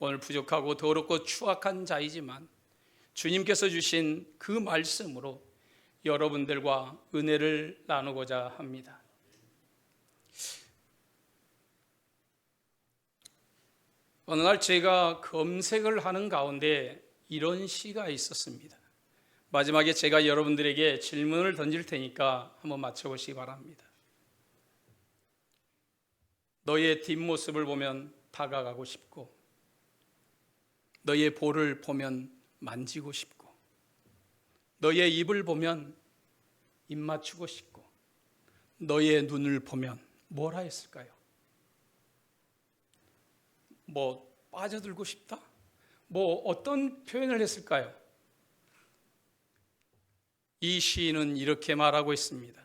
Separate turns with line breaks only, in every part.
오늘 부족하고 더럽고 추악한 자이지만 주님께서 주신 그 말씀으로 여러분들과 은혜를 나누고자 합니다. 어느 날 제가 검색을 하는 가운데 이런 시가 있었습니다. 마지막에 제가 여러분들에게 질문을 던질 테니까 한번 맞춰보시기 바랍니다. 너의 뒷모습을 보면 다가가고 싶고, 너의 볼을 보면 만지고 싶고, 너의 입을 보면 입 맞추고 싶고, 너의 눈을 보면 뭐라 했을까요? 빠져들고 싶다? 어떤 표현을 했을까요? 이 시인은 이렇게 말하고 있습니다.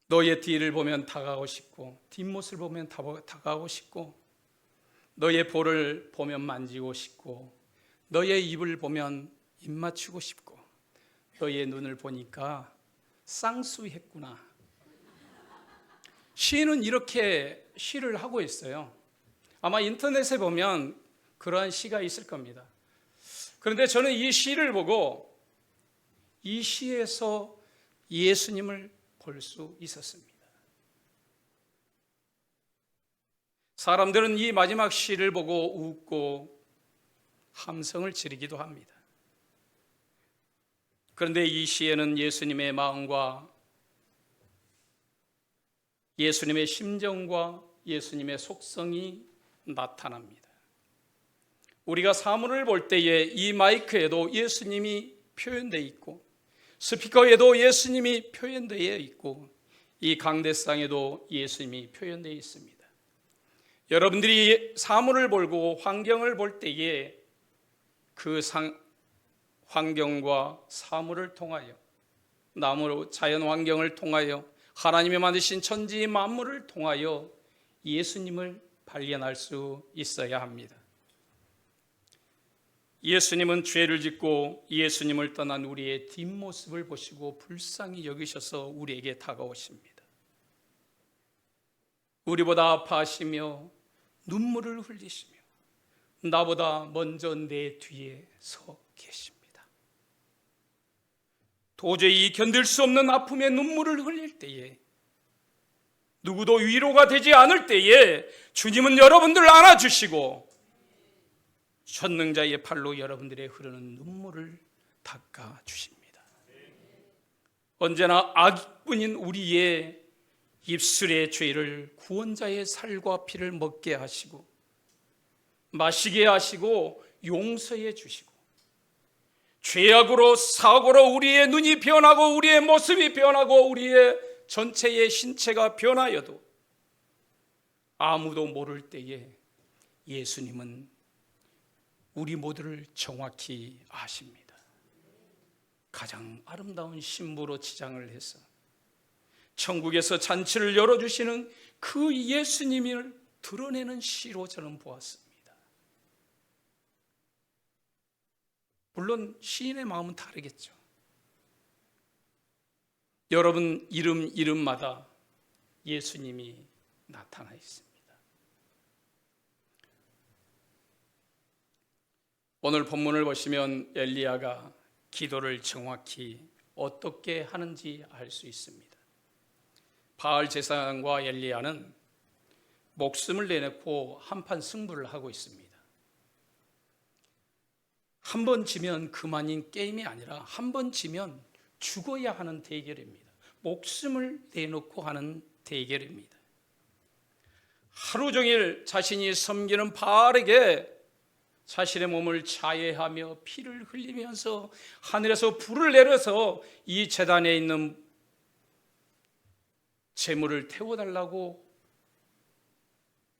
너의 뒤를 보면 다가가고 싶고, 뒷모습을 보면 다가가고 싶고, 너의 볼을 보면 만지고 싶고, 너의 입을 보면 입 맞추고 싶고, 너의 눈을 보니까 쌍수했구나. 시인은 이렇게 시를 하고 있어요. 아마 인터넷에 보면 그러한 시가 있을 겁니다. 그런데 저는 이 시를 보고 이 시에서 예수님을 볼 수 있었습니다. 사람들은 이 마지막 시를 보고 웃고 함성을 지르기도 합니다. 그런데 이 시에는 예수님의 마음과 예수님의 심정과 예수님의 속성이 나타납니다. 우리가 사물을 볼 때에 이 마이크에도 예수님이 표현되어 있고, 스피커에도 예수님이 표현되어 있고, 이 강대상에도 예수님이 표현되어 있습니다. 여러분들이 사물을 보고 환경을 볼 때에 그 환경과 사물을 통하여, 나무 자연 환경을 통하여, 하나님이 만드신 천지 만물을 통하여 예수님을 발견할 수 있어야 합니다. 예수님은 죄를 짓고 예수님을 떠난 우리의 뒷모습을 보시고 불쌍히 여기셔서 우리에게 다가오십니다. 우리보다 아파하시며 눈물을 흘리시며 나보다 먼저 내 뒤에 서 계십니다. 도저히 견딜 수 없는 아픔의 눈물을 흘릴 때에, 누구도 위로가 되지 않을 때에 주님은 여러분들을 안아주시고 전능자의 팔로 여러분들의 흐르는 눈물을 닦아주십니다. 언제나 악뿐인 우리의 입술의 죄를 구원자의 살과 피를 먹게 하시고 마시게 하시고 용서해 주시고, 죄악으로 사고로 우리의 눈이 변하고 우리의 모습이 변하고 우리의 전체의 신체가 변하여도 아무도 모를 때에 예수님은 우리 모두를 정확히 아십니다. 가장 아름다운 신부로 치장을 해서 천국에서 잔치를 열어주시는 그 예수님을 드러내는 시로 저는 보았습니다. 물론 시인의 마음은 다르겠죠. 여러분 이름마다 예수님이 나타나 있습니다. 오늘 본문을 보시면 엘리야가 기도를 정확히 어떻게 하는지 알 수 있습니다. 바알 제사장과 엘리야는 목숨을 내놓고 한판 승부를 하고 있습니다. 한 번 지면 그만인 게임이 아니라 한 번 지면 죽어야 하는 대결입니다. 목숨을 내놓고 하는 대결입니다. 하루 종일 자신이 섬기는 바알에게 자신의 몸을 자해하며 피를 흘리면서 하늘에서 불을 내려서 이 제단에 있는 재물을 태워달라고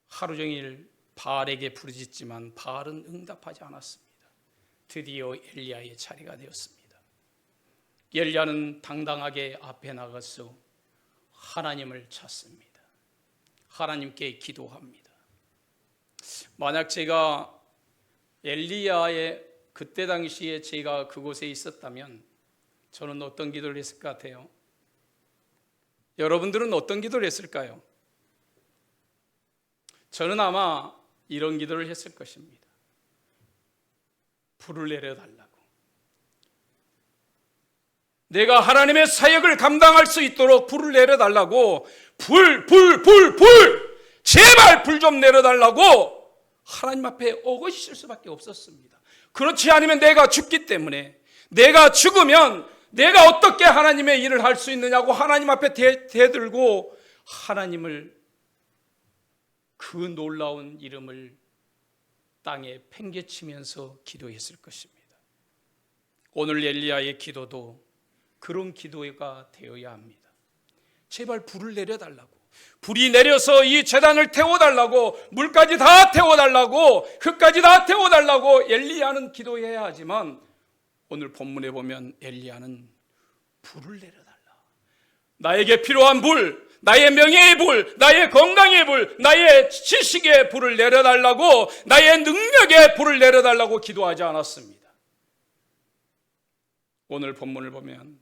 하루 종일 바알에게 부르짖지만 바알은 응답하지 않았습니다. 드디어 엘리야의 차례가 되었습니다. 엘리야는 당당하게 앞에 나가서 하나님을 찾습니다. 하나님께 기도합니다. 만약 제가 엘리야의 그때 당시에 제가 그곳에 있었다면 저는 어떤 기도를 했을 것 같아요? 여러분들은 어떤 기도를 했을까요? 저는 아마 이런 기도를 했을 것입니다. 불을 내려달라고. 내가 하나님의 사역을 감당할 수 있도록 불을 내려달라고. 불! 제발 불 좀 내려달라고 하나님 앞에 어거지실 수밖에 없었습니다. 그렇지 않으면 내가 죽기 때문에, 내가 죽으면 내가 어떻게 하나님의 일을 할 수 있느냐고 하나님 앞에 대들고 하나님을, 그 놀라운 이름을 땅에 팽개치면서 기도했을 것입니다. 오늘 엘리야의 기도도 그런 기도가 되어야 합니다. 제발 불을 내려달라고, 불이 내려서 이 제단을 태워달라고, 물까지 다 태워달라고, 흙까지 다 태워달라고 엘리야는 기도해야 하지만, 오늘 본문에 보면 엘리야는 불을 내려달라, 나에게 필요한 불, 나의 명예의 불, 나의 건강의 불, 나의 지식의 불을 내려달라고, 나의 능력의 불을 내려달라고 기도하지 않았습니다. 오늘 본문을 보면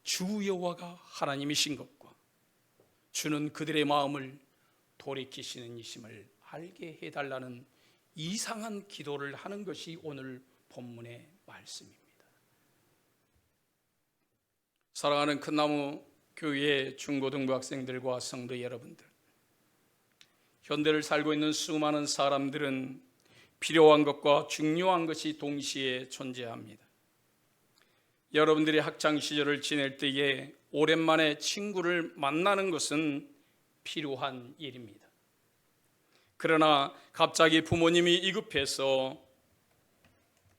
주 여호와가 하나님이신 것과 주는 그들의 마음을 돌이키시는 이심을 알게 해달라는 이상한 기도를 하는 것이 오늘 본문의 말씀입니다. 사랑하는 큰나무 교회 중고등부 학생들과 성도 여러분들, 현대를 살고 있는 수많은 사람들은 필요한 것과 중요한 것이 동시에 존재합니다. 여러분들이 학창시절을 지낼 때에 오랜만에 친구를 만나는 것은 필요한 일입니다. 그러나 갑자기 부모님이 위급해서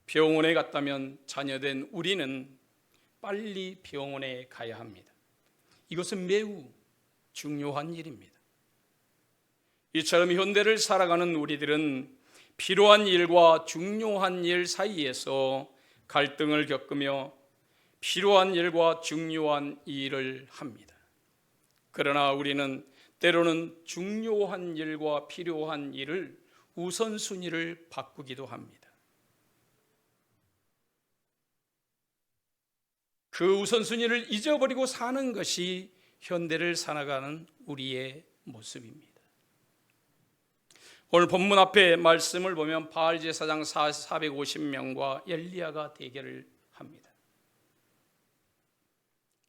병원에 갔다면 자녀된 우리는 빨리 병원에 가야 합니다. 이것은 매우 중요한 일입니다. 이처럼 현대를 살아가는 우리들은 필요한 일과 중요한 일 사이에서 갈등을 겪으며 필요한 일과 중요한 일을 합니다. 그러나 우리는 때로는 중요한 일과 필요한 일을 우선순위를 바꾸기도 합니다. 그 우선순위를 잊어버리고 사는 것이 현대를 살아가는 우리의 모습입니다. 오늘 본문 앞에 말씀을 보면 바알 제사장 450명과 엘리야가 대결을 합니다.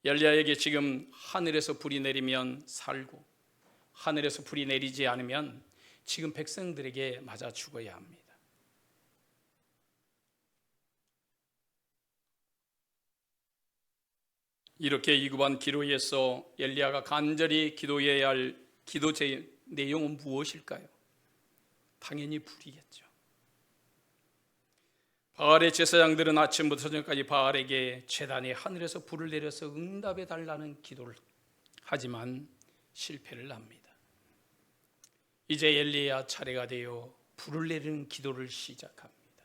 엘리야에게 지금 하늘에서 불이 내리면 살고, 하늘에서 불이 내리지 않으면 지금 백성들에게 맞아 죽어야 합니다. 이렇게 위급한 기도에서 엘리야가 간절히 기도해야 할 기도 내용은 무엇일까요? 당연히 불이겠죠. 바알의 제사장들은 아침부터 저녁까지 바알에게 제단에 하늘에서 불을 내려서 응답해 달라는 기도를 하지만 실패를 합니다. 이제 엘리야 차례가 되어 불을 내리는 기도를 시작합니다.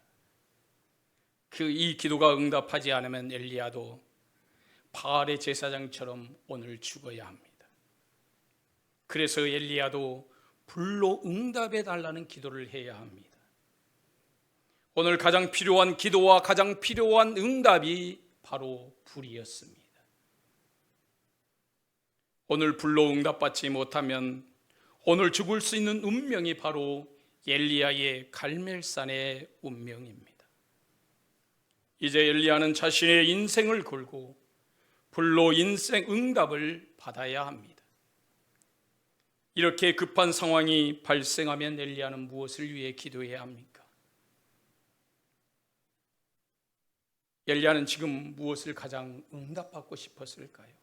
이 기도가 응답하지 않으면 엘리야도 바알의 제사장처럼 오늘 죽어야 합니다. 그래서 엘리야도 불로 응답해 달라는 기도를 해야 합니다. 오늘 가장 필요한 기도와 가장 필요한 응답이 바로 불이었습니다. 오늘 불로 응답받지 못하면 오늘 죽을 수 있는 운명이 바로 엘리야의 갈멜산의 운명입니다. 이제 엘리야는 자신의 인생을 걸고 불로 인생 응답을 받아야 합니다. 이렇게 급한 상황이 발생하면 엘리야는 무엇을 위해 기도해야 합니까? 엘리야는 지금 무엇을 가장 응답받고 싶었을까요?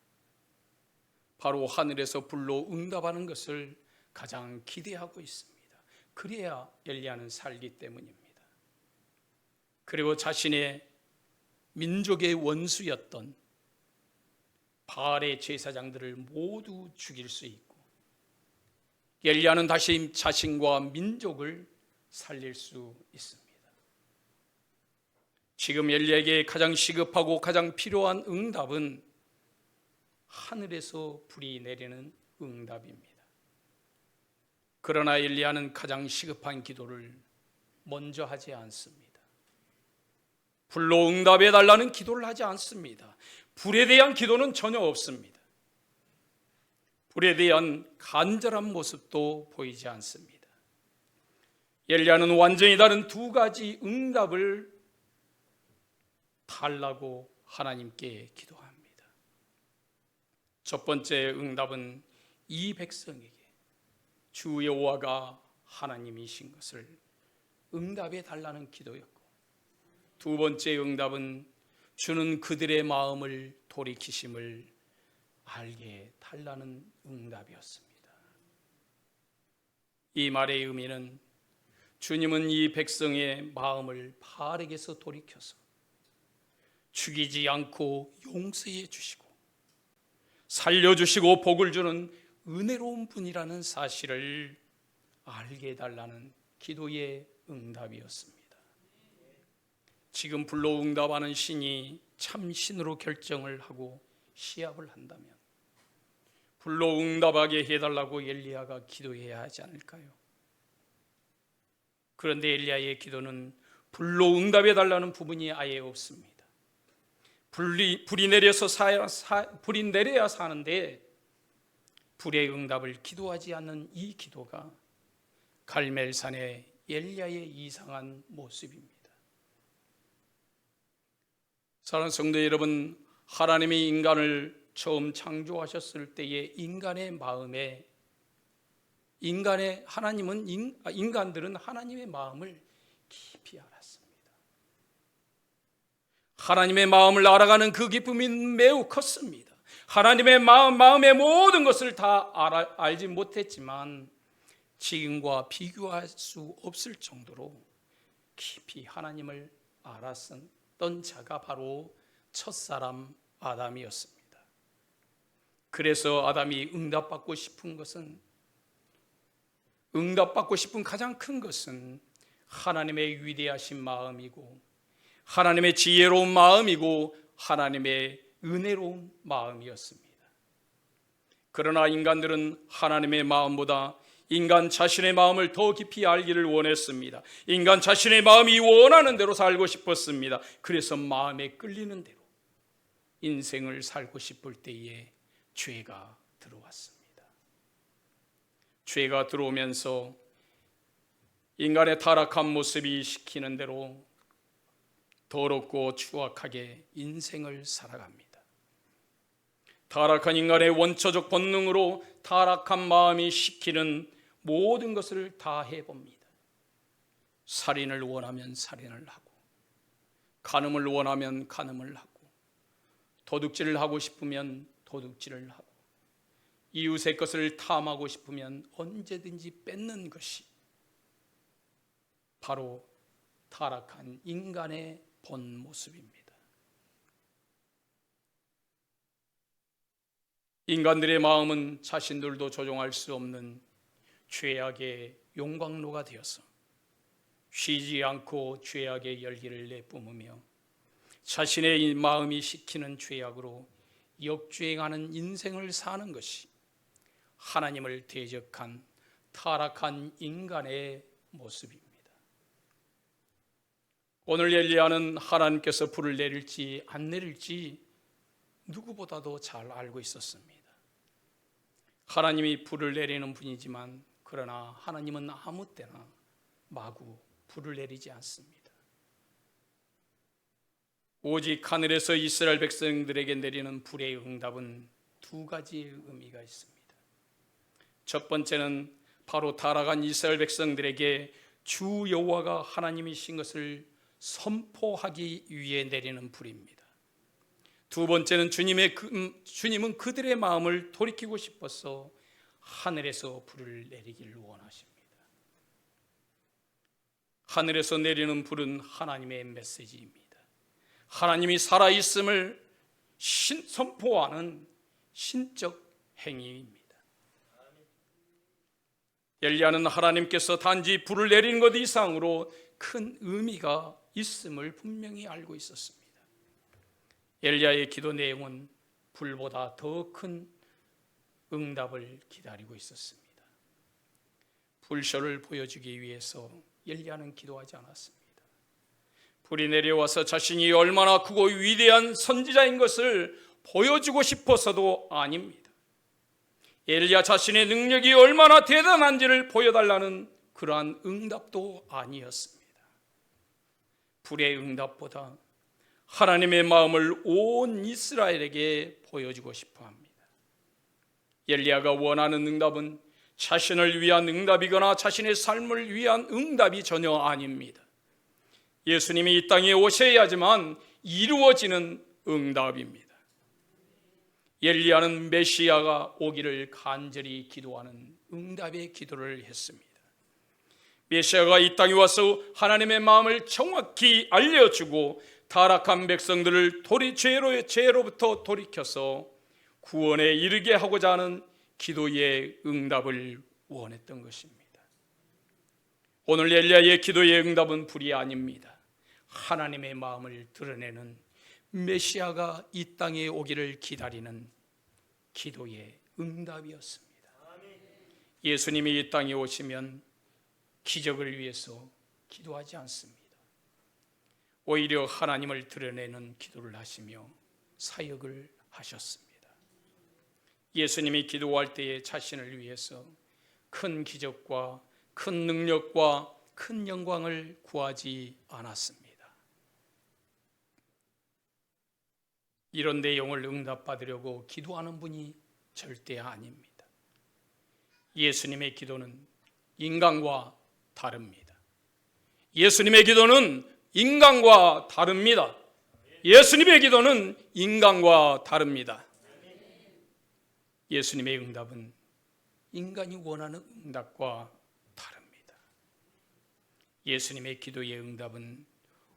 바로 하늘에서 불로 응답하는 것을 가장 기대하고 있습니다. 그래야 엘리야는 살기 때문입니다. 그리고 자신의 민족의 원수였던 바알의 제사장들을 모두 죽일 수 있고 엘리야는 다시 자신과 민족을 살릴 수 있습니다. 지금 엘리야에게 가장 시급하고 가장 필요한 응답은 하늘에서 불이 내리는 응답입니다. 그러나 엘리야는 가장 시급한 기도를 먼저 하지 않습니다. 불로 응답해 달라는 기도를 하지 않습니다. 불에 대한 기도는 전혀 없습니다. 불에 대한 간절한 모습도 보이지 않습니다. 엘리야는 완전히 다른 두 가지 응답을 달라고 하나님께 기도합니다. 첫 번째 응답은 이 백성에게 주 여호와가 하나님이신 것을 응답해 달라는 기도였고, 두 번째 응답은 주는 그들의 마음을 돌이키심을 알게 달라는 응답이었습니다. 이 말의 의미는 주님은 이 백성의 마음을 바르게서 돌이켜서 죽이지 않고 용서해 주시고 살려주시고 복을 주는 은혜로운 분이라는 사실을 알게 해달라는 기도의 응답이었습니다. 지금 불로응답하는 신이 참 신으로 결정을 하고 시합을 한다면 불로응답하게 해달라고 엘리야가 기도해야 하지 않을까요? 그런데 엘리야의 기도는 불로응답해달라는 부분이 아예 없습니다. 불이 내려야 사는데 불의 응답을 기도하지 않는 이 기도가 갈멜산의 엘리야의 이상한 모습입니다. 사랑하는 성도 여러분, 하나님이 인간을 처음 창조하셨을 때의 인간의 마음에 인간들은 하나님의 마음을 깊이 알았습니다. 하나님의 마음을 알아가는 그 기쁨이 매우 컸습니다. 하나님의 마음의 모든 것을 다 알지 못했지만 지금과 비교할 수 없을 정도로 깊이 하나님을 알았던 자가 바로 첫사람 아담이었습니다. 그래서 아담이 응답받고 싶은 가장 큰 것은 하나님의 위대하신 마음이고 하나님의 지혜로운 마음이고 하나님의 은혜로운 마음이었습니다. 그러나 인간들은 하나님의 마음보다 인간 자신의 마음을 더 깊이 알기를 원했습니다. 인간 자신의 마음이 원하는 대로 살고 싶었습니다. 그래서 마음에 끌리는 대로 인생을 살고 싶을 때에 죄가 들어왔습니다. 죄가 들어오면서 인간의 타락한 모습이 시키는 대로 더럽고 추악하게 인생을 살아갑니다. 타락한 인간의 원초적 본능으로 타락한 마음이 시키는 모든 것을 다 해봅니다. 살인을 원하면 살인을 하고, 간음을 원하면 간음을 하고, 도둑질을 하고 싶으면 도둑질을 하고, 이웃의 것을 탐하고 싶으면 언제든지 뺏는 것이 바로 타락한 인간의 본 모습입니다. 인간들의 마음은 자신들도 조종할 수 없는 죄악의 용광로가 되어서 쉬지 않고 죄악의 열기를 내뿜으며 자신의 마음이 시키는 죄악으로 역주행하는 인생을 사는 것이 하나님을 대적한 타락한 인간의 모습입니다. 오늘 엘리야는 하나님께서 불을 내릴지 안 내릴지 누구보다도 잘 알고 있었습니다. 하나님이 불을 내리는 분이지만 그러나 하나님은 아무 때나 마구 불을 내리지 않습니다. 오직 하늘에서 이스라엘 백성들에게 내리는 불의 응답은 두 가지의 의미가 있습니다. 첫 번째는 바로 타락한 이스라엘 백성들에게 주 여호와가 하나님이신 것을 선포하기 위해 내리는 불입니다. 두 번째는 주님은 그들의 마음을 돌이키고 싶어서 하늘에서 불을 내리기를 원하십니다. 하늘에서 내리는 불은 하나님의 메시지입니다. 하나님이 살아있음을 선포하는 신적 행위입니다. 엘리야는 하나님께서 단지 불을 내리는 것 이상으로 큰 의미가 있음을 분명히 알고 있었습니다. 엘리야의 기도 내용은 불보다 더 큰 응답을 기다리고 있었습니다. 불쇼를 보여주기 위해서 엘리야는 기도하지 않았습니다. 불이 내려와서 자신이 얼마나 크고 위대한 선지자인 것을 보여주고 싶어서도 아닙니다. 엘리야 자신의 능력이 얼마나 대단한지를 보여달라는 그러한 응답도 아니었습니다. 불의 응답보다 하나님의 마음을 온 이스라엘에게 보여주고 싶어 합니다. 엘리야가 원하는 응답은 자신을 위한 응답이거나 자신의 삶을 위한 응답이 전혀 아닙니다. 예수님이 이 땅에 오셔야지만 이루어지는 응답입니다. 엘리야는 메시아가 오기를 간절히 기도하는 응답의 기도를 했습니다. 메시아가 이 땅에 와서 하나님의 마음을 정확히 알려주고 타락한 백성들을 죄로부터 돌이켜서 구원에 이르게 하고자 하는 기도의 응답을 원했던 것입니다. 오늘 엘리야의 기도의 응답은 불이 아닙니다. 하나님의 마음을 드러내는 메시아가 이 땅에 오기를 기다리는 기도의 응답이었습니다. 예수님이 이 땅에 오시면 기적을 위해서 기도하지 않습니다. 오히려 하나님을 드러내는 기도를 하시며 사역을 하셨습니다. 예수님이 기도할 때에 자신을 위해서 큰 기적과 큰 능력과 큰 영광을 구하지 않았습니다. 이런 내용을 응답받으려고 기도하는 분이 절대 아닙니다. 예수님의 기도는 인간과 다릅니다. 예수님의 기도는 인간과 다릅니다. 예수님의 기도는 인간과 다릅니다. 예수님의 응답은 인간이 원하는 응답과 다릅니다. 예수님의 기도의 응답은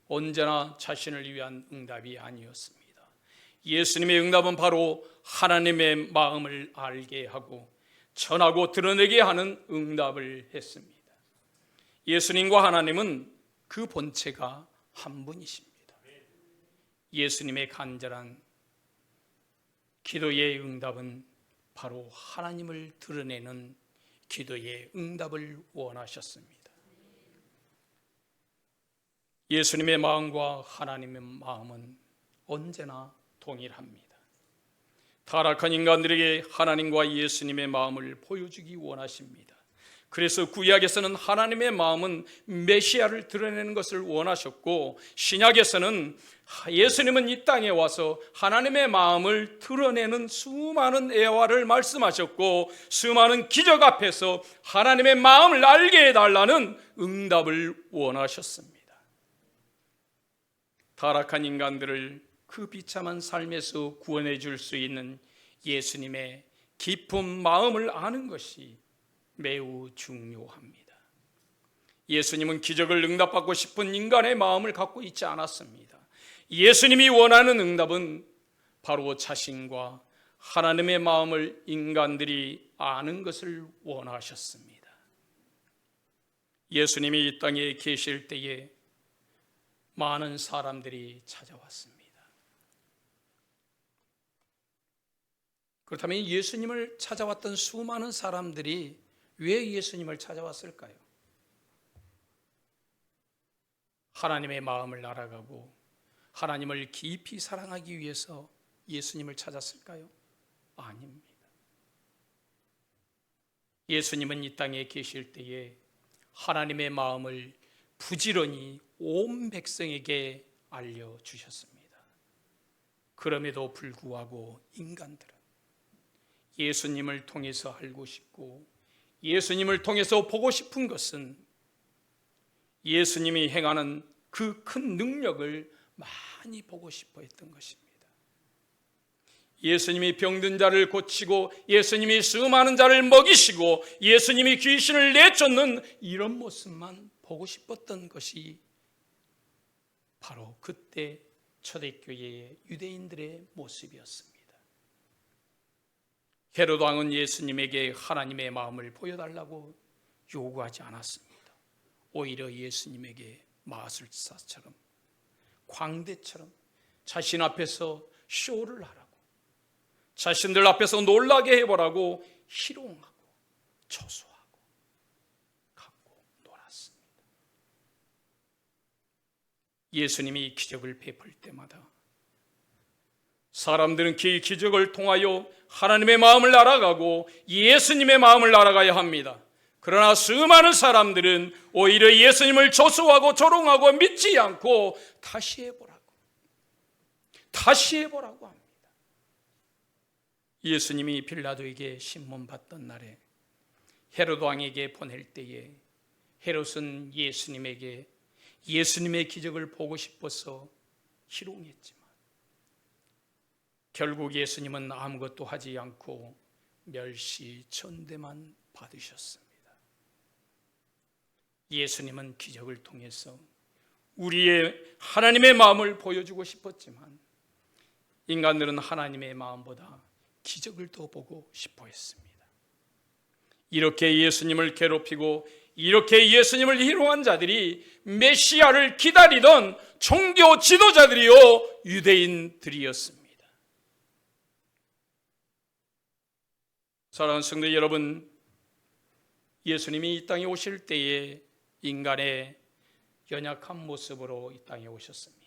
언제나 자신을 위한 응답이 아니었습니다. 예수님의 응답은 바로 하나님의 마음을 알게 하고 전하고 드러내게 하는 응답을 했습니다. 예수님과 하나님은 그 본체가 한 분이십니다. 예수님의 간절한 기도의 응답은 바로 하나님을 드러내는 기도의 응답을 원하셨습니다. 예수님의 마음과 하나님의 마음은 언제나 동일합니다. 타락한 인간들에게 하나님과 예수님의 마음을 보여주기 원하십니다. 그래서 구약에서는 하나님의 마음은 메시아를 드러내는 것을 원하셨고, 신약에서는 예수님은 이 땅에 와서 하나님의 마음을 드러내는 수많은 예화를 말씀하셨고, 수많은 기적 앞에서 하나님의 마음을 알게 해달라는 응답을 원하셨습니다. 타락한 인간들을 그 비참한 삶에서 구원해 줄 수 있는 예수님의 깊은 마음을 아는 것이 매우 중요합니다. 예수님은 기적을 응답받고 싶은 인간의 마음을 갖고 있지 않았습니다. 예수님이 원하는 응답은 바로 자신과 하나님의 마음을 인간들이 아는 것을 원하셨습니다. 예수님이 이 땅에 계실 때에 많은 사람들이 찾아왔습니다. 그렇다면 예수님을 찾아왔던 수많은 사람들이 왜 예수님을 찾아왔을까요? 하나님의 마음을 알아가고 하나님을 깊이 사랑하기 위해서 예수님을 찾았을까요? 아닙니다. 예수님은 이 땅에 계실 때에 하나님의 마음을 부지런히 온 백성에게 알려주셨습니다. 그럼에도 불구하고 인간들은 예수님을 통해서 알고 싶고 예수님을 통해서 보고 싶은 것은 예수님이 행하는 그 큰 능력을 많이 보고 싶어 했던 것입니다. 예수님이 병든 자를 고치고 예수님이 수많은 자를 먹이시고 예수님이 귀신을 내쫓는 이런 모습만 보고 싶었던 것이 바로 그때 초대교회의 유대인들의 모습이었습니다. 헤롯 왕은 예수님에게 하나님의 마음을 보여달라고 요구하지 않았습니다. 오히려 예수님에게 마술사처럼 광대처럼 자신 앞에서 쇼를 하라고, 자신들 앞에서 놀라게 해보라고 희롱하고 조소하고 갖고 놀았습니다. 예수님이 기적을 베풀 때마다 사람들은 그 기적을 통하여 하나님의 마음을 알아가고 예수님의 마음을 알아가야 합니다. 그러나 수많은 사람들은 오히려 예수님을 조소하고 조롱하고 믿지 않고 다시 해보라고 합니다. 예수님이 빌라도에게 신문 받던 날에 헤롯 왕에게 보낼 때에 헤롯은 예수님의 기적을 보고 싶어서 희롱했지만 결국 예수님은 아무것도 하지 않고 멸시천대만 받으셨습니다. 예수님은 기적을 통해서 우리의 하나님의 마음을 보여주고 싶었지만 인간들은 하나님의 마음보다 기적을 더 보고 싶어 했습니다. 이렇게 예수님을 괴롭히고 이렇게 예수님을 희롱한 자들이 메시아를 기다리던 종교 지도자들이요 유대인들이었습니다. 사랑하는 성도 여러분, 예수님이 이 땅에 오실 때에 인간의 연약한 모습으로 이 땅에 오셨습니다.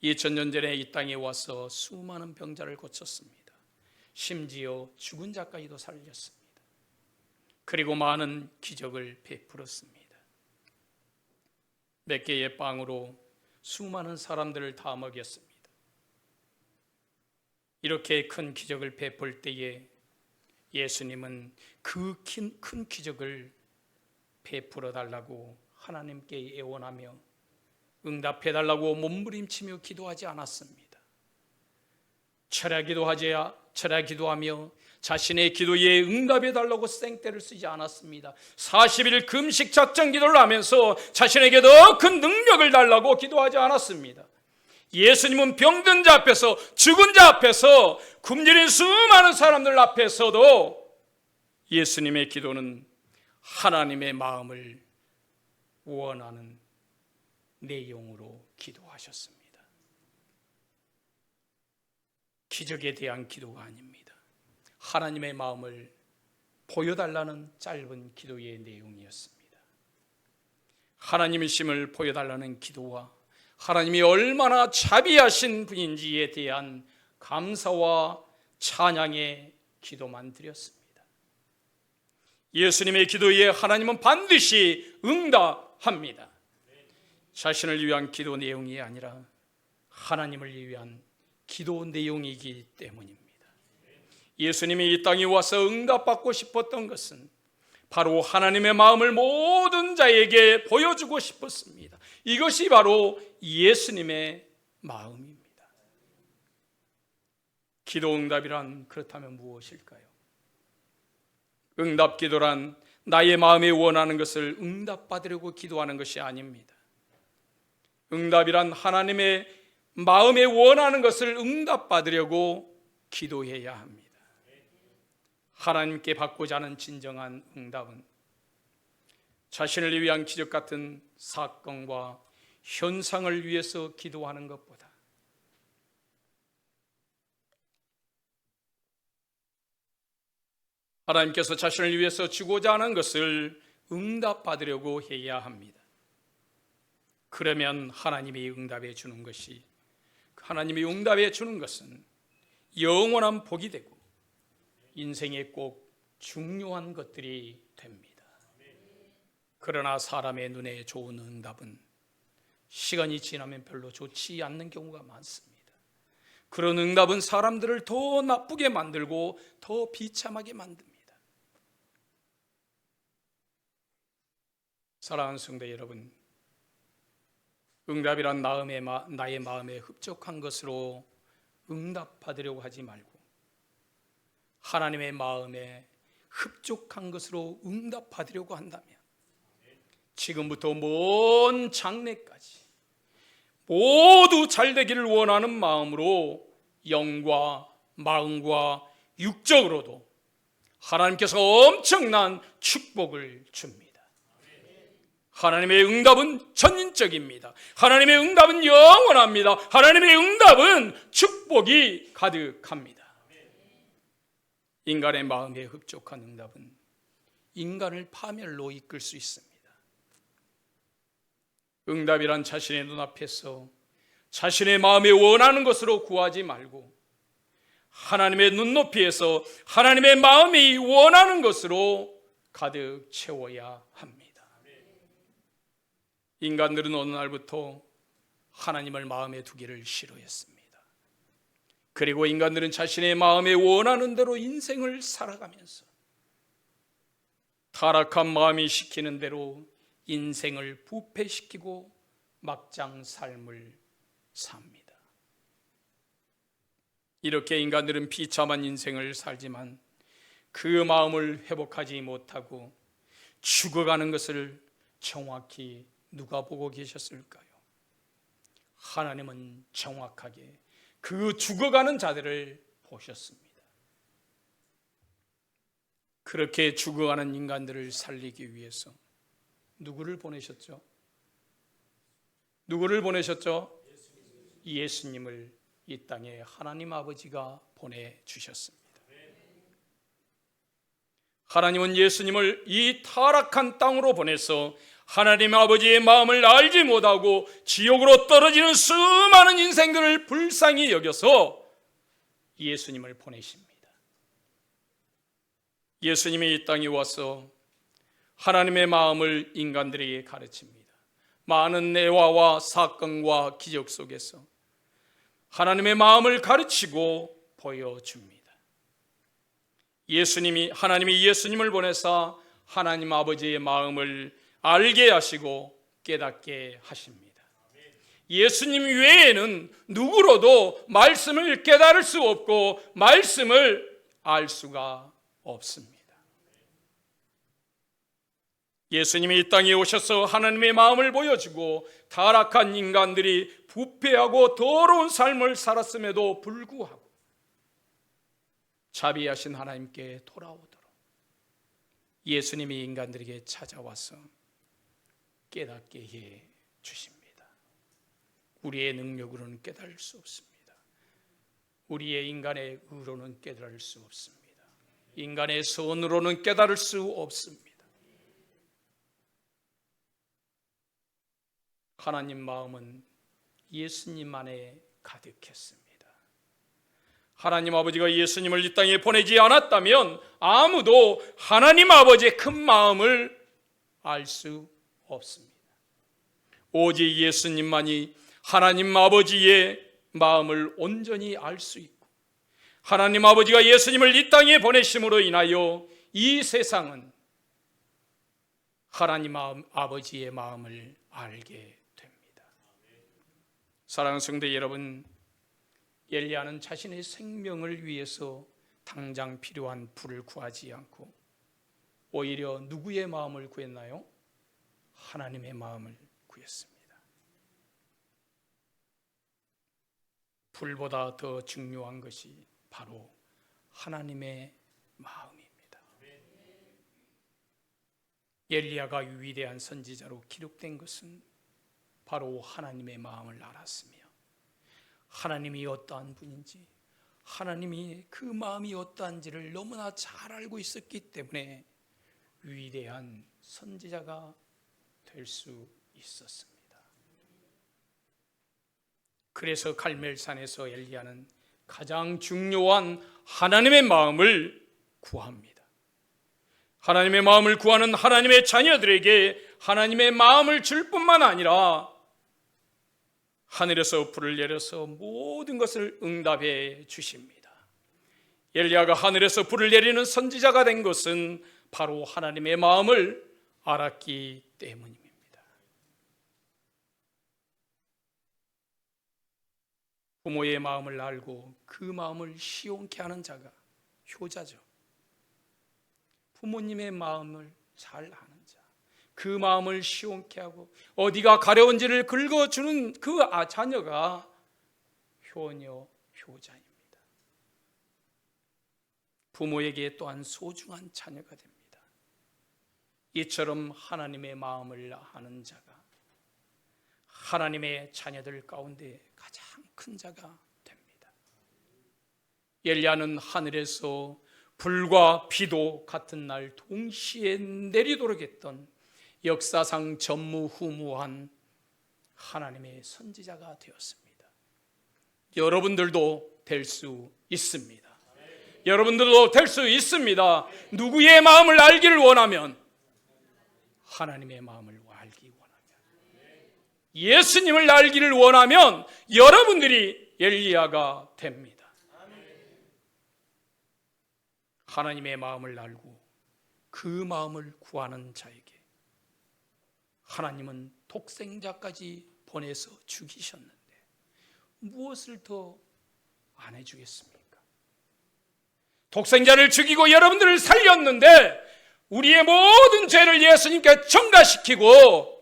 2000년 전에 이 땅에 와서 수많은 병자를 고쳤습니다. 심지어 죽은 자까지도 살렸습니다. 그리고 많은 기적을 베풀었습니다. 몇 개의 빵으로 수많은 사람들을 다 먹였습니다. 이렇게 큰 기적을 베풀 때에 예수님은 그 큰 기적을 베풀어 달라고 하나님께 애원하며 응답해 달라고 몸부림치며 기도하지 않았습니다. 철야기도하며 자신의 기도에 응답해 달라고 생떼를 쓰지 않았습니다. 40일 금식 작정 기도를 하면서 자신에게 더 큰 능력을 달라고 기도하지 않았습니다. 예수님은 병든 자 앞에서, 죽은 자 앞에서, 굶주린 수많은 사람들 앞에서도 예수님의 기도는 하나님의 마음을 원하는 내용으로 기도하셨습니다. 기적에 대한 기도가 아닙니다. 하나님의 마음을 보여달라는 짧은 기도의 내용이었습니다. 하나님의 심을 보여달라는 기도와 하나님이 얼마나 자비하신 분인지에 대한 감사와 찬양의 기도만 드렸습니다. 예수님의 기도에 하나님은 반드시 응답합니다. 자신을 위한 기도 내용이 아니라 하나님을 위한 기도 내용이기 때문입니다. 예수님이 이 땅에 와서 응답받고 싶었던 것은 바로 하나님의 마음을 모든 자에게 보여주고 싶었습니다. 이것이 바로 예수님의 마음입니다. 기도 응답이란 그렇다면 무엇일까요? 응답 기도란 나의 마음에 원하는 것을 응답받으려고 기도하는 것이 아닙니다. 응답이란 하나님의 마음에 원하는 것을 응답받으려고 기도해야 합니다. 하나님께 받고자 하는 진정한 응답은 자신을 위한 기적 같은 사건과 현상을 위해서 기도하는 것보다 하나님께서 자신을 위해서 주고자 하는 것을 응답받으려고 해야 합니다. 그러면 하나님이 응답해 주는 것은 영원한 복이 되고 인생에 꼭 중요한 것들이 됩니다. 그러나 사람의 눈에 좋은 응답은 시간이 지나면 별로 좋지 않는 경우가 많습니다. 그런 응답은 사람들을 더 나쁘게 만들고 더 비참하게 만듭니다. 사랑하는 성도 여러분, 응답이란 나의 마음에 흡족한 것으로 응답받으려고 하지 말고 하나님의 마음에 흡족한 것으로 응답받으려고 한다면 지금부터 먼 장래까지 모두 잘 되기를 원하는 마음으로 영과 마음과 육적으로도 하나님께서 엄청난 축복을 줍니다. 하나님의 응답은 전인적입니다. 하나님의 응답은 영원합니다. 하나님의 응답은 축복이 가득합니다. 인간의 마음에 흡족한 응답은 인간을 파멸로 이끌 수 있습니다. 응답이란 자신의 눈앞에서 자신의 마음에 원하는 것으로 구하지 말고 하나님의 눈높이에서 하나님의 마음이 원하는 것으로 가득 채워야 합니다. 인간들은 어느 날부터 하나님을 마음에 두기를 싫어했습니다. 그리고 인간들은 자신의 마음에 원하는 대로 인생을 살아가면서 타락한 마음이 시키는 대로 인생을 부패시키고 막장 삶을 삽니다. 이렇게 인간들은 비참한 인생을 살지만 그 마음을 회복하지 못하고 죽어가는 것을 정확히 누가 보고 계셨을까요? 하나님은 정확하게 그 죽어가는 자들을 보셨습니다. 그렇게 죽어가는 인간들을 살리기 위해서 누구를 보내셨죠? 누구를 보내셨죠? 예수님을 이 땅에 하나님 아버지가 보내주셨습니다. 하나님은 예수님을 이 타락한 땅으로 보내서 하나님 아버지의 마음을 알지 못하고 지옥으로 떨어지는 수많은 인생들을 불쌍히 여겨서 예수님을 보내십니다. 예수님이 이 땅에 와서 하나님의 마음을 인간들에게 가르칩니다. 많은 내화와 사건과 기적 속에서 하나님의 마음을 가르치고 보여줍니다. 하나님이 예수님을 보내사 하나님 아버지의 마음을 알게 하시고 깨닫게 하십니다. 예수님 외에는 누구로도 말씀을 깨달을 수 없고 말씀을 알 수가 없습니다. 예수님이 이 땅에 오셔서 하나님의 마음을 보여주고 타락한 인간들이 부패하고 더러운 삶을 살았음에도 불구하고 자비하신 하나님께 돌아오도록 예수님이 인간들에게 찾아와서 깨닫게 해 주십니다. 우리의 능력으로는 깨달을 수 없습니다. 우리의 인간의 의로는 깨달을 수 없습니다. 인간의 선으로는 깨달을 수 없습니다. 하나님 마음은 예수님 안에 가득했습니다. 하나님 아버지가 예수님을 이 땅에 보내지 않았다면 아무도 하나님 아버지의 큰 마음을 알 수 없습니다. 오직 예수님만이 하나님 아버지의 마음을 온전히 알 수 있고 하나님 아버지가 예수님을 이 땅에 보내심으로 인하여 이 세상은 하나님 아버지의 마음을 알게 됩니다. 사랑하는 성도 여러분, 엘리야는 자신의 생명을 위해서 당장 필요한 불을 구하지 않고 오히려 누구의 마음을 구했나요? 하나님의 마음을 구했습니다. 불보다 더 중요한 것이 바로 하나님의 마음입니다. 엘리야가 위대한 선지자로 기록된 것은 바로 하나님의 마음을 알았으며 하나님이 어떠한 분인지 하나님이 그 마음이 어떠한지를 너무나 잘 알고 있었기 때문에 위대한 선지자가 될 수 있었습니다. 그래서 갈멜산에서 엘리야는 가장 중요한 하나님의 마음을 구합니다. 하나님의 마음을 구하는 하나님의 자녀들에게 하나님의 마음을 줄 뿐만 아니라 하늘에서 불을 내려서 모든 것을 응답해 주십니다. 엘리야가 하늘에서 불을 내리는 선지자가 된 것은 바로 하나님의 마음을 알았기 때문입니다. 부모의 마음을 알고 그 마음을 시원케 하는 자가 효자죠. 부모님의 마음을 잘 아는 자, 그 마음을 시원케 하고 어디가 가려운지를 긁어주는 그 자녀가 효녀, 효자입니다. 부모에게 또한 소중한 자녀가 됩니다. 이처럼 하나님의 마음을 아는 자가 하나님의 자녀들 가운데 가장 큰 자가 됩니다. 엘리야는 하늘에서 불과 비도 같은 날 동시에 내리도록 했던 역사상 전무후무한 하나님의 선지자가 되었습니다. 여러분들도 될 수 있습니다. 여러분들도 될 수 있습니다. 누구의 마음을 알기를 원하면? 하나님의 마음을 알기 원하면, 예수님을 알기를 원하면 여러분들이 엘리야가 됩니다. 하나님의 마음을 알고 그 마음을 구하는 자에게 하나님은 독생자까지 보내서 죽이셨는데 무엇을 더 안 해주겠습니까? 독생자를 죽이고 여러분들을 살렸는데 우리의 모든 죄를 예수님께 전가시키고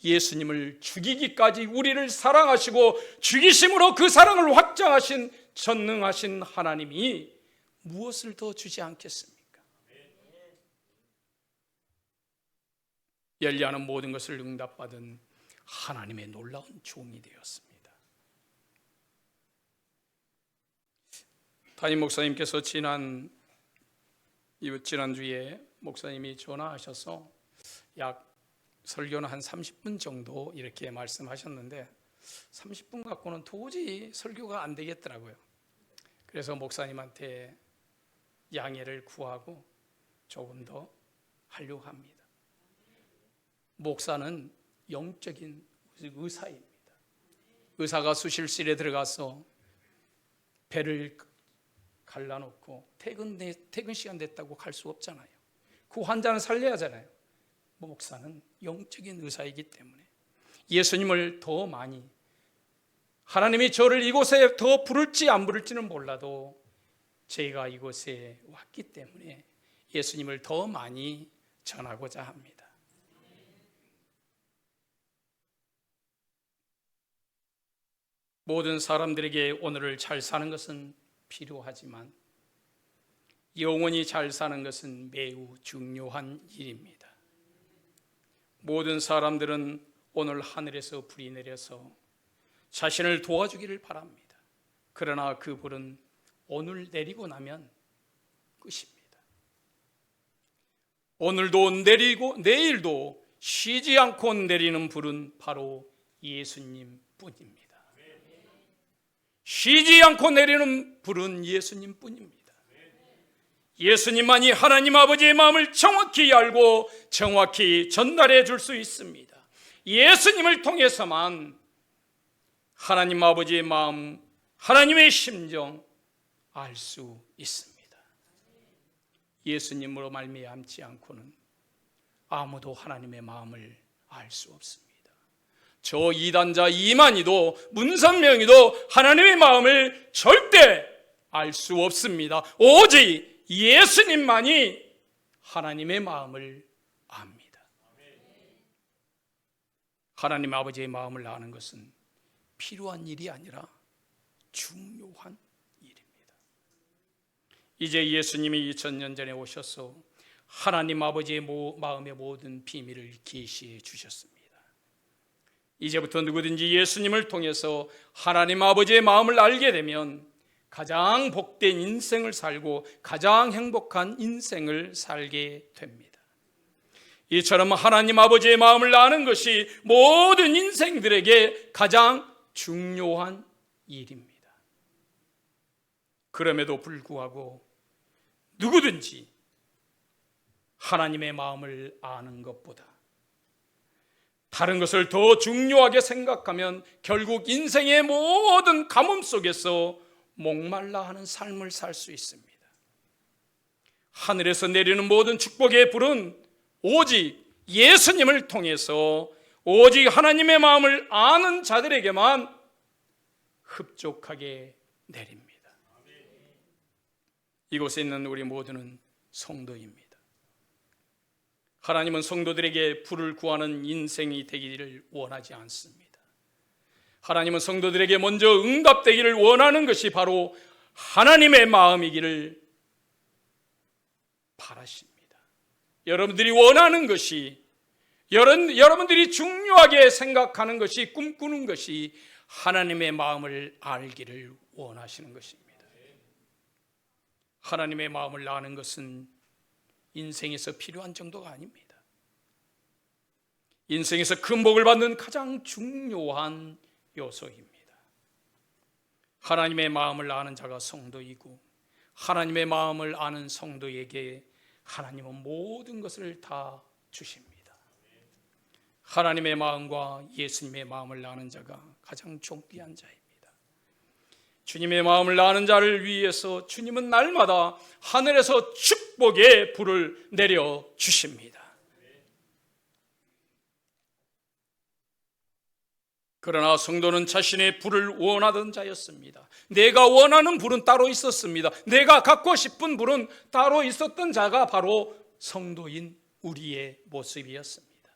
예수님을 죽이기까지 우리를 사랑하시고 죽이심으로 그 사랑을 확장하신 전능하신 하나님이 무엇을 더 주지 않겠습니까? 엘리야는 모든 것을 응답받은 하나님의 놀라운 종이 되었습니다. 담임 목사님께서 지난주에 목사님이 전화하셔서 약 설교는 한 30분 정도 이렇게 말씀하셨는데 30분 갖고는 도저히 설교가 안 되겠더라고요. 그래서 목사님한테 양해를 구하고 조금 더 하려고 합니다. 목사는 영적인 의사입니다. 의사가 수술실에 들어가서 배를 갈라놓고 퇴근 시간 됐다고 갈 수 없잖아요. 그 환자는 살려야 하잖아요. 목사는 영적인 의사이기 때문에 예수님을 더 많이, 하나님이 저를 이곳에 더 부를지 안 부를지는 몰라도 제가 이곳에 왔기 때문에 예수님을 더 많이 전하고자 합니다. 모든 사람들에게 오늘을 잘 사는 것은 필요하지만 영원히 잘 사는 것은 매우 중요한 일입니다. 모든 사람들은 오늘 하늘에서 불이 내려서 자신을 도와주기를 바랍니다. 그러나 그 불은 오늘 내리고 나면 끝입니다. 오늘도 내리고 내일도 쉬지 않고 내리는 불은 바로 예수님 뿐입니다. 쉬지 않고 내리는 불은 예수님 뿐입니다. 예수님만이 하나님 아버지의 마음을 정확히 알고 정확히 전달해 줄 수 있습니다. 예수님을 통해서만 하나님 아버지의 마음, 하나님의 심정 알 수 있습니다. 예수님으로 말미암지 않고는 아무도 하나님의 마음을 알 수 없습니다. 저 이단자 이만희도 문선명이도 하나님의 마음을 절대 알 수 없습니다. 오직 예수님만이 하나님의 마음을 압니다. 하나님 아버지의 마음을 아는 것은 필요한 일이 아니라 중요한 일입니다. 이제 예수님이 2000년 전에 오셔서 하나님 아버지의 마음의 모든 비밀을 계시해 주셨습니다. 이제부터 누구든지 예수님을 통해서 하나님 아버지의 마음을 알게 되면 가장 복된 인생을 살고 가장 행복한 인생을 살게 됩니다. 이처럼 하나님 아버지의 마음을 아는 것이 모든 인생들에게 가장 중요한 일입니다. 그럼에도 불구하고 누구든지 하나님의 마음을 아는 것보다 다른 것을 더 중요하게 생각하면 결국 인생의 모든 가뭄 속에서 목말라 하는 삶을 살 수 있습니다. 하늘에서 내리는 모든 축복의 불은 오직 예수님을 통해서 오직 하나님의 마음을 아는 자들에게만 흡족하게 내립니다. 이곳에 있는 우리 모두는 성도입니다. 하나님은 성도들에게 불을 구하는 인생이 되기를 원하지 않습니다. 하나님은 성도들에게 먼저 응답되기를 원하는 것이 바로 하나님의 마음이기를 바라십니다. 여러분들이 원하는 것이, 여러분들이 중요하게 생각하는 것이, 꿈꾸는 것이 하나님의 마음을 알기를 원하시는 것입니다. 하나님의 마음을 아는 것은 인생에서 필요한 정도가 아닙니다. 인생에서 큰 복을 받는 가장 중요한 요소입니다. 하나님의 마음을 아는 자가 성도이고 하나님의 마음을 아는 성도에게 하나님은 모든 것을 다 주십니다. 하나님의 마음과 예수님의 마음을 아는 자가 가장 존귀한 자입니다. 주님의 마음을 아는 자를 위해서 주님은 날마다 하늘에서 축복의 불을 내려 주십니다. 그러나 성도는 자신의 불을 원하던 자였습니다. 내가 원하는 불은 따로 있었습니다. 내가 갖고 싶은 불은 따로 있었던 자가 바로 성도인 우리의 모습이었습니다.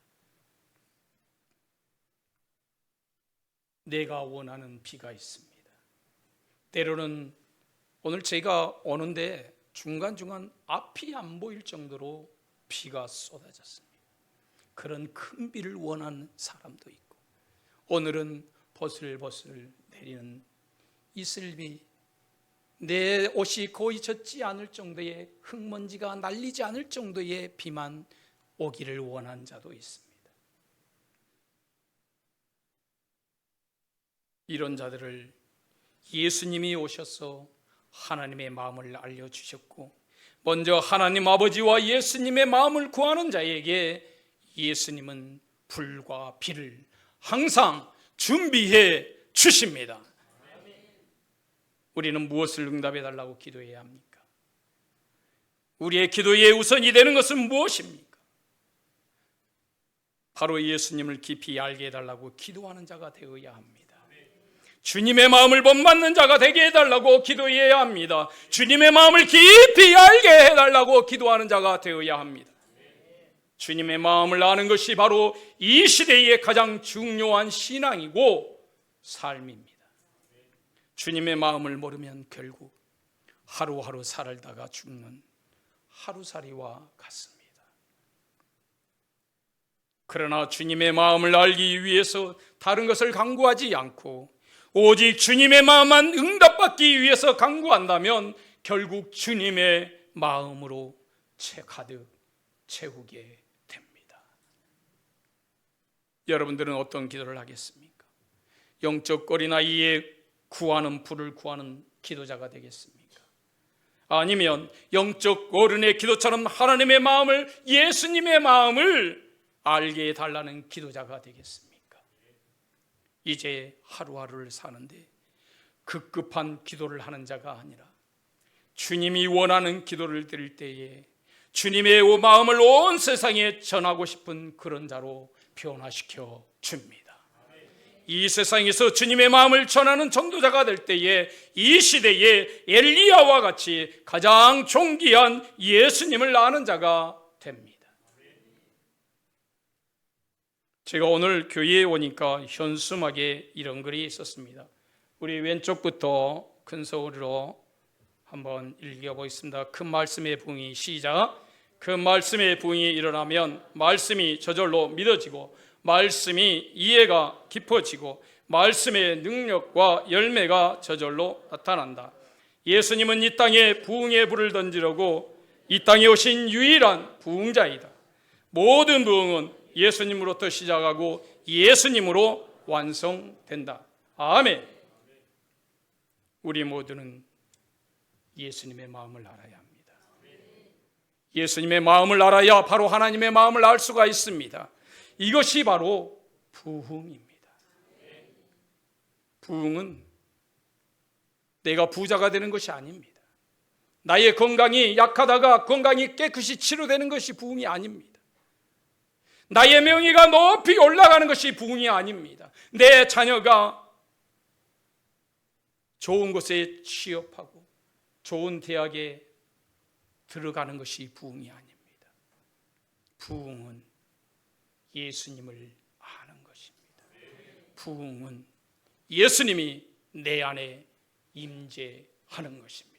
내가 원하는 비가 있습니다. 때로는 오늘 제가 오는데 중간중간 앞이 안 보일 정도로 비가 쏟아졌습니다. 그런 큰 비를 원하는 사람도 있고, 오늘은 버슬버슬 내리는 이슬비, 내 옷이 거의 젖지 않을 정도의 흙먼지가 날리지 않을 정도의 비만 오기를 원하는 자도 있습니다. 이런 자들을 예수님이 오셔서 하나님의 마음을 알려주셨고, 먼저 하나님 아버지와 예수님의 마음을 구하는 자에게 예수님은 불과 비를 항상 준비해 주십니다. 우리는 무엇을 응답해 달라고 기도해야 합니까? 우리의 기도에 우선이 되는 것은 무엇입니까? 바로 예수님을 깊이 알게 해달라고 기도하는 자가 되어야 합니다. 주님의 마음을 본받는 자가 되게 해달라고 기도해야 합니다. 주님의 마음을 깊이 알게 해달라고 기도하는 자가 되어야 합니다. 주님의 마음을 아는 것이 바로 이 시대의 가장 중요한 신앙이고 삶입니다. 주님의 마음을 모르면 결국 하루하루 살다가 죽는 하루살이와 같습니다. 그러나 주님의 마음을 알기 위해서 다른 것을 강구하지 않고 오직 주님의 마음만 응답받기 위해서 강구한다면 결국 주님의 마음으로 가득 채우게 됩니다. 여러분들은 어떤 기도를 하겠습니까? 영적 어린아이의 구하는 불을 구하는 기도자가 되겠습니까? 아니면 영적 어른의 기도처럼 하나님의 마음을, 예수님의 마음을 알게 해달라는 기도자가 되겠습니까? 이제 하루하루를 사는데 급급한 기도를 하는 자가 아니라 주님이 원하는 기도를 드릴 때에 주님의 마음을 온 세상에 전하고 싶은 그런 자로 변화시켜 줍니다. 이 세상에서 주님의 마음을 전하는 전도자가 될 때에 이 시대에 엘리야와 같이 가장 존귀한 예수님을 아는 자가 됩니다. 제가 오늘 교회에 오니까 현수막에 이런 글이 있었습니다. 우리 왼쪽부터 큰 소리로 한번 읽어보겠습니다. 큰 말씀의 부흥이 시작. 그 말씀의 부흥이 일어나면 말씀이 저절로 믿어지고 말씀이 이해가 깊어지고 말씀의 능력과 열매가 저절로 나타난다. 예수님은 이 땅에 부흥의 불을 던지려고 이 땅에 오신 유일한 부흥자이다. 모든 부흥은 예수님으로부터 시작하고 예수님으로 완성된다. 아멘. 우리 모두는 예수님의 마음을 알아야 합니다. 예수님의 마음을 알아야 바로 하나님의 마음을 알 수가 있습니다. 이것이 바로 부흥입니다. 부흥은 내가 부자가 되는 것이 아닙니다. 나의 건강이 약하다가 건강이 깨끗이 치료되는 것이 부흥이 아닙니다. 나의 명예가 높이 올라가는 것이 부흥이 아닙니다. 내 자녀가 좋은 곳에 취업하고 좋은 대학에 들어가는 것이 부흥이 아닙니다. 부흥은 예수님을 아는 것입니다. 부흥은 예수님이 내 안에 임재하는 것입니다.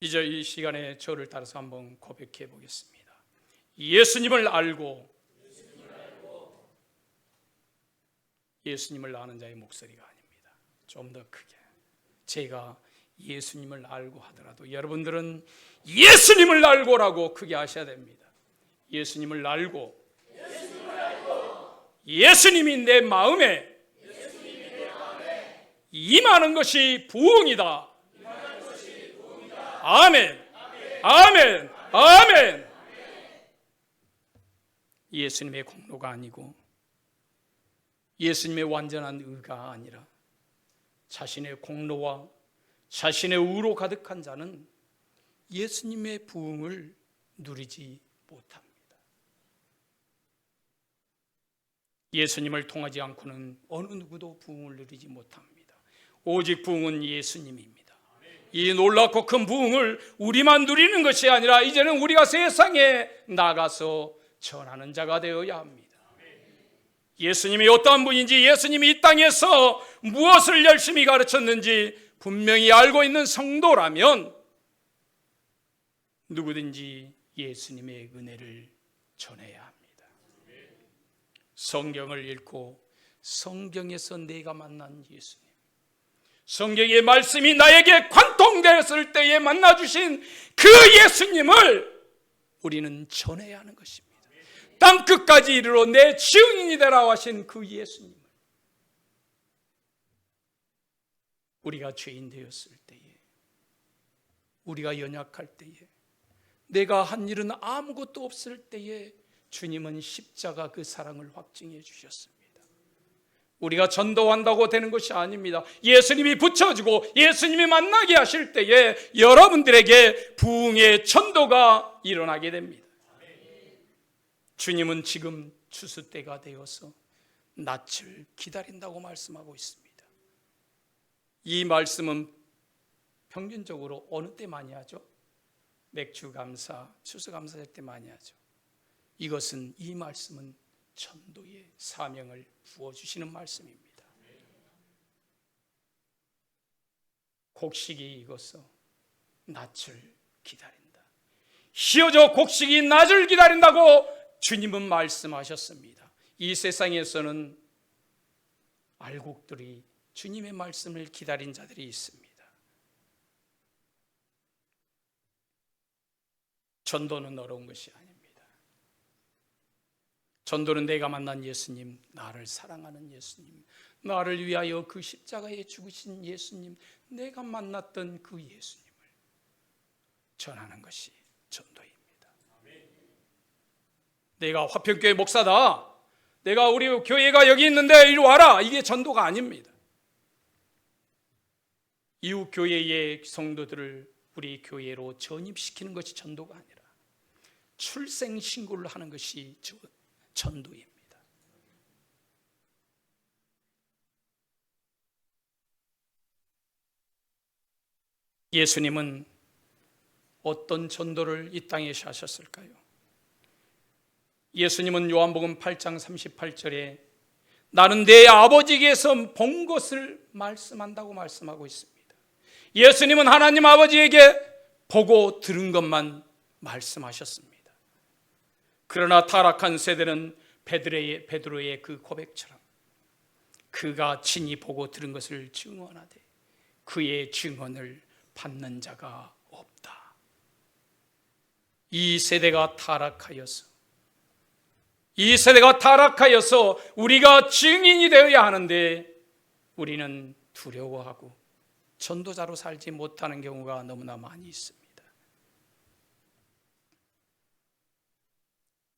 이제 이 시간에 저를 따라서 한번 고백해 보겠습니다. 예수님을 알고 예수님을 아는 자의 목소리가 아닙니다. 좀 더 크게. 제가 예수님을 알고 하더라도 여러분들은 예수님을 알고라고 크게 하셔야 됩니다. 예수님을 알고 예수님이 내 마음에 임하는 것이 부흥이다. 아멘. 아멘. 아멘. 예수님의 공로가 아니고 예수님의 완전한 의가 아니라 자신의 공로와 자신의 의로 가득한 자는 예수님의 부흥을 누리지 못합니다. 예수님을 통하지 않고는 어느 누구도 부흥을 누리지 못합니다. 오직 부흥은 예수님입니다. 이 놀랍고 큰 부흥을 우리만 누리는 것이 아니라 이제는 우리가 세상에 나가서 전하는 자가 되어야 합니다. 예수님이 어떠한 분인지, 예수님이 이 땅에서 무엇을 열심히 가르쳤는지 분명히 알고 있는 성도라면 누구든지 예수님의 은혜를 전해야 합니다. 성경을 읽고 성경에서 내가 만난 예수님, 성경의 말씀이 나에게 관통되었을 때에 만나주신 그 예수님을 우리는 전해야 하는 것입니다. 땅끝까지 이르러 내 증인이 되라 하신 그 예수님을 우리가 죄인 되었을 때에, 우리가 연약할 때에, 내가 한 일은 아무것도 없을 때에 주님은 십자가 그 사랑을 확증해 주셨습니다. 우리가 전도한다고 되는 것이 아닙니다. 예수님이 붙여주고 예수님이 만나게 하실 때에 여러분들에게 부흥의 전도가 일어나게 됩니다. 주님은 지금 추수 때가 되어서 낯을 기다린다고 말씀하고 있습니다. 이 말씀은 평균적으로 어느 때 많이 하죠? 맥주 감사, 추수 감사절 때 많이 하죠. 이 말씀은 전도의 사명을 부어주시는 말씀입니다. 곡식이 익어서 낯을 기다린다. 휘어져 곡식이 낯을 기다린다고 주님은 말씀하셨습니다. 이 세상에서는 알곡들이 주님의 말씀을 기다린 자들이 있습니다. 전도는 어려운 것이 아닙니다. 전도는 내가 만난 예수님, 나를 사랑하는 예수님, 나를 위하여 그 십자가에 죽으신 예수님, 내가 만났던 그 예수님을 전하는 것이 전도입니다. 내가 화평교회 목사다, 내가 우리 교회가 여기 있는데 이리 와라, 이게 전도가 아닙니다. 이웃 교회의 성도들을 우리 교회로 전입시키는 것이 전도가 아니라 출생 신고를 하는 것이 전도입니다. 예수님은 어떤 전도를 이 땅에 하셨을까요? 예수님은 요한복음 8장 38절에 나는 내 아버지에게서 본 것을 말씀한다고 말씀하고 있습니다. 예수님은 하나님 아버지에게 보고 들은 것만 말씀하셨습니다. 그러나 타락한 세대는 베드로의 그 고백처럼 그가 친히 보고 들은 것을 증언하되 그의 증언을 받는 자가 없다. 이 세대가 타락하여서 우리가 증인이 되어야 하는데 우리는 두려워하고 전도자로 살지 못하는 경우가 너무나 많이 있습니다.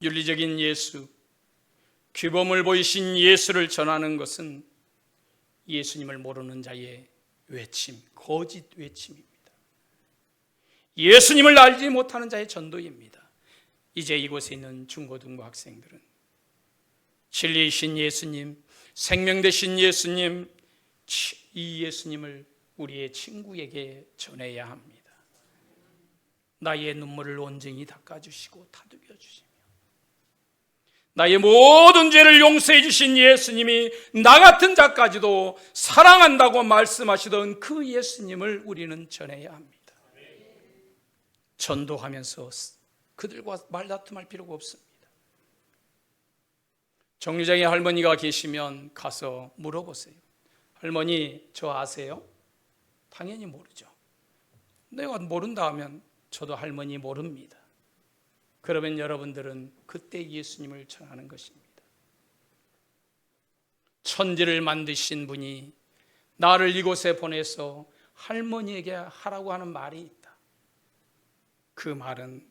윤리적인 예수, 규범을 보이신 예수를 전하는 것은 예수님을 모르는 자의 외침, 거짓 외침입니다. 예수님을 알지 못하는 자의 전도입니다. 이제 이곳에 있는 중고등부 학생들은 진리이신 예수님, 생명 되신 예수님, 이 예수님을 우리의 친구에게 전해야 합니다. 나의 눈물을 온전히 닦아주시고 다독여 주시며 나의 모든 죄를 용서해 주신 예수님이 나 같은 자까지도 사랑한다고 말씀하시던 그 예수님을 우리는 전해야 합니다. 전도하면서 그들과 말다툼할 필요가 없습니다. 정류장에 할머니가 계시면 가서 물어보세요. 할머니, 저 아세요? 당연히 모르죠. 내가 모른다 하면 저도 할머니 모릅니다. 그러면 여러분들은 그때 예수님을 전하는 것입니다. 천지를 만드신 분이 나를 이곳에 보내서 할머니에게 하라고 하는 말이 있다. 그 말은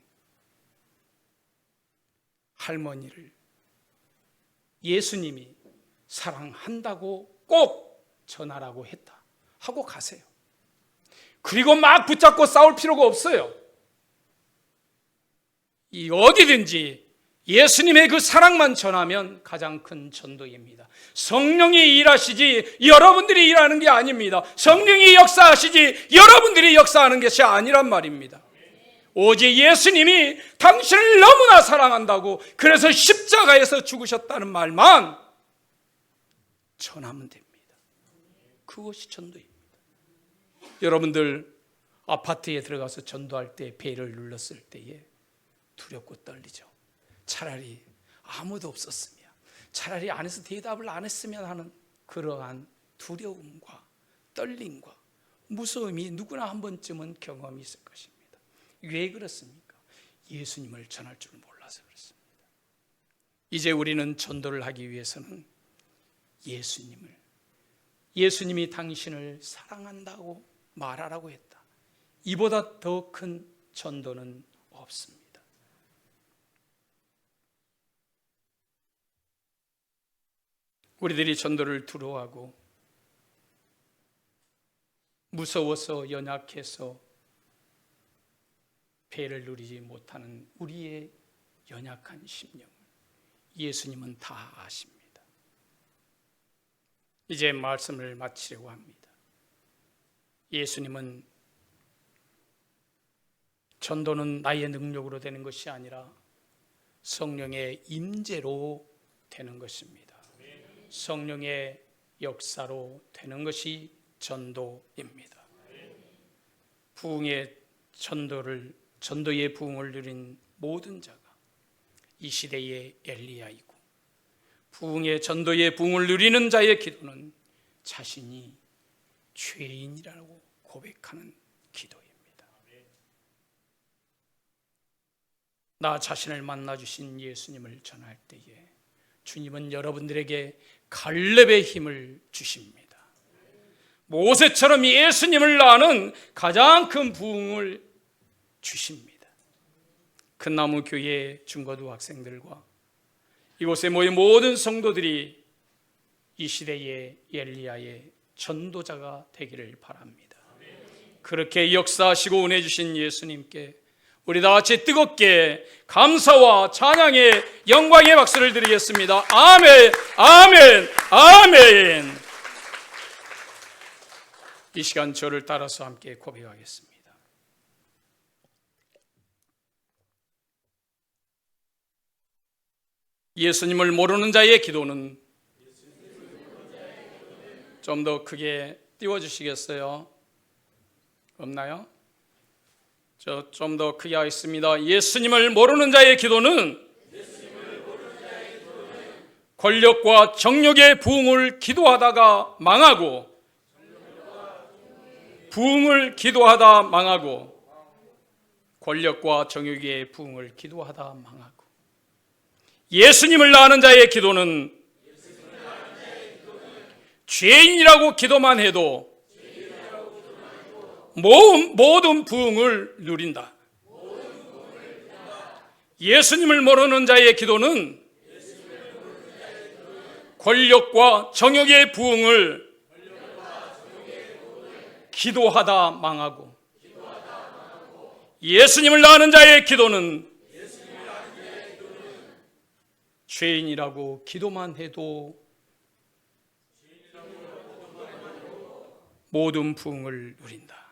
할머니를 예수님이 사랑한다고 꼭 전하라고 했다 하고 가세요. 그리고 막 붙잡고 싸울 필요가 없어요. 어디든지 예수님의 그 사랑만 전하면 가장 큰 전도입니다. 성령이 일하시지 여러분들이 일하는 게 아닙니다. 성령이 역사하시지 여러분들이 역사하는 것이 아니란 말입니다. 오직 예수님이 당신을 너무나 사랑한다고, 그래서 십자가에서 죽으셨다는 말만 전하면 됩니다. 그것이 전도입니다. 여러분들 아파트에 들어가서 전도할 때 벨을 눌렀을 때에 두렵고 떨리죠. 차라리 아무도 없었으면, 차라리 안에서 대답을 안 했으면 하는 그러한 두려움과 떨림과 무서움이 누구나 한 번쯤은 경험이 있을 것입니다. 왜 그렇습니까? 예수님을 전할 줄 몰라서 그렇습니다. 이제 우리는 전도를 하기 위해서는 예수님이 당신을 사랑한다고 말하라고 했다. 이보다 더 큰 전도는 없습니다. 우리들이 전도를 두려워하고 무서워서 연약해서 벨을 누리지 못하는 우리의 연약한 심령을 예수님은 다 아십니다. 이제 말씀을 마치려고 합니다. 예수님은 전도는 나의 능력으로 되는 것이 아니라 성령의 임재로 되는 것입니다. 성령의 역사로 되는 것이 전도입니다. 부흥의 전도의 부흥을 누린 모든 자가 이 시대의 엘리야이고, 부흥의 전도의 부흥을 누리는 자의 기도는 자신이 죄인이라고 고백하는 기도입니다. 나 자신을 만나주신 예수님을 전할 때에 주님은 여러분들에게 갈렙의 힘을 주십니다. 모세처럼 예수님을 아는 가장 큰 부흥을 주십니다. 큰나무 교회 중고등 학생들과 이곳에 모인 모든 성도들이 이 시대의 엘리야의 전도자가 되기를 바랍니다. 그렇게 역사하시고 은혜 주신 예수님께 우리 다 같이 뜨겁게 감사와 찬양의 영광의 박수를 드리겠습니다. 아멘, 아멘, 아멘. 이 시간 저를 따라서 함께 고백하겠습니다. 예수님을 모르는 자의 기도는, 좀 더 크게 띄워주시겠어요? 없나요? 좀 더 크게 하겠습니다. 예수님을 모르는 자의 기도는 권력과 정욕의 부흥을 기도하다가 망하고, 부흥을 기도하다 망하고, 권력과 정욕의 부흥을 기도하다 망하고, 예수님을 아는 자의 기도는 죄인이라고 기도만 해도 모든 부흥을 누린다. 예수님을 모르는 자의 기도는 권력과 정욕의 부흥을 기도하다 망하고, 예수님을 아는 자의 기도는 죄인이라고 기도만 해도 모든 부흥을 누린다.